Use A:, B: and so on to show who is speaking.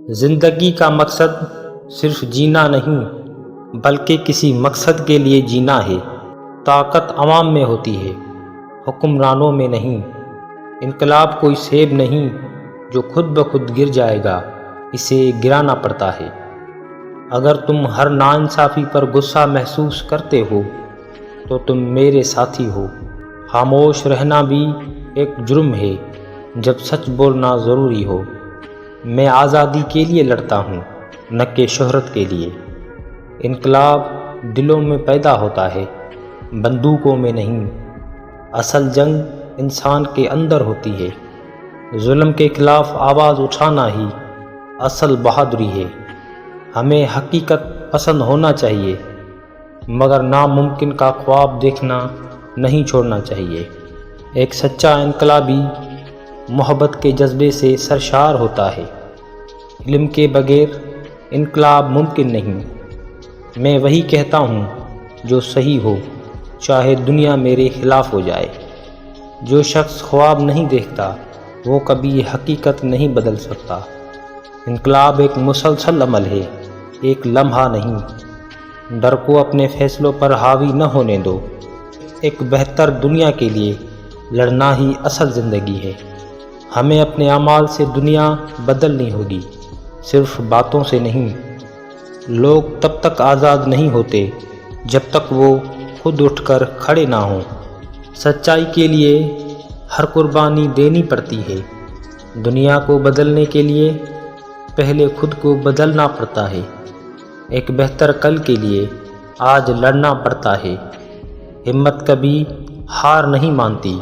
A: زندگی کا مقصد صرف جینا نہیں بلکہ کسی مقصد کے لیے جینا ہے۔ طاقت عوام میں ہوتی ہے، حکمرانوں میں نہیں۔ انقلاب کوئی سیب نہیں جو خود بخود گر جائے گا، اسے گرانا پڑتا ہے۔ اگر تم ہر ناانصافی پر غصہ محسوس کرتے ہو تو تم میرے ساتھی ہو۔ خاموش رہنا بھی ایک جرم ہے جب سچ بولنا ضروری ہو۔ میں آزادی کے لیے لڑتا ہوں، نہ کہ شہرت کے لیے۔ انقلاب دلوں میں پیدا ہوتا ہے، بندوقوں میں نہیں۔ اصل جنگ انسان کے اندر ہوتی ہے۔ ظلم کے خلاف آواز اٹھانا ہی اصل بہادری ہے۔ ہمیں حقیقت پسند ہونا چاہیے، مگر ناممکن کا خواب دیکھنا نہیں چھوڑنا چاہیے۔ ایک سچا انقلابی محبت کے جذبے سے سرشار ہوتا ہے۔ علم کے بغیر انقلاب ممکن نہیں۔ میں وہی کہتا ہوں جو صحیح ہو، چاہے دنیا میرے خلاف ہو جائے۔ جو شخص خواب نہیں دیکھتا وہ کبھی حقیقت نہیں بدل سکتا۔ انقلاب ایک مسلسل عمل ہے، ایک لمحہ نہیں۔ ڈر کو اپنے فیصلوں پر حاوی نہ ہونے دو۔ ایک بہتر دنیا کے لیے لڑنا ہی اصل زندگی ہے۔ ہمیں اپنے اعمال سے دنیا بدلنی ہوگی، صرف باتوں سے نہیں۔ لوگ تب تک آزاد نہیں ہوتے جب تک وہ خود اٹھ کر کھڑے نہ ہوں۔ سچائی کے لیے ہر قربانی دینی پڑتی ہے۔ دنیا کو بدلنے کے لیے پہلے خود کو بدلنا پڑتا ہے۔ ایک بہتر کل کے لیے آج لڑنا پڑتا ہے۔ ہمت کبھی ہار نہیں مانتی۔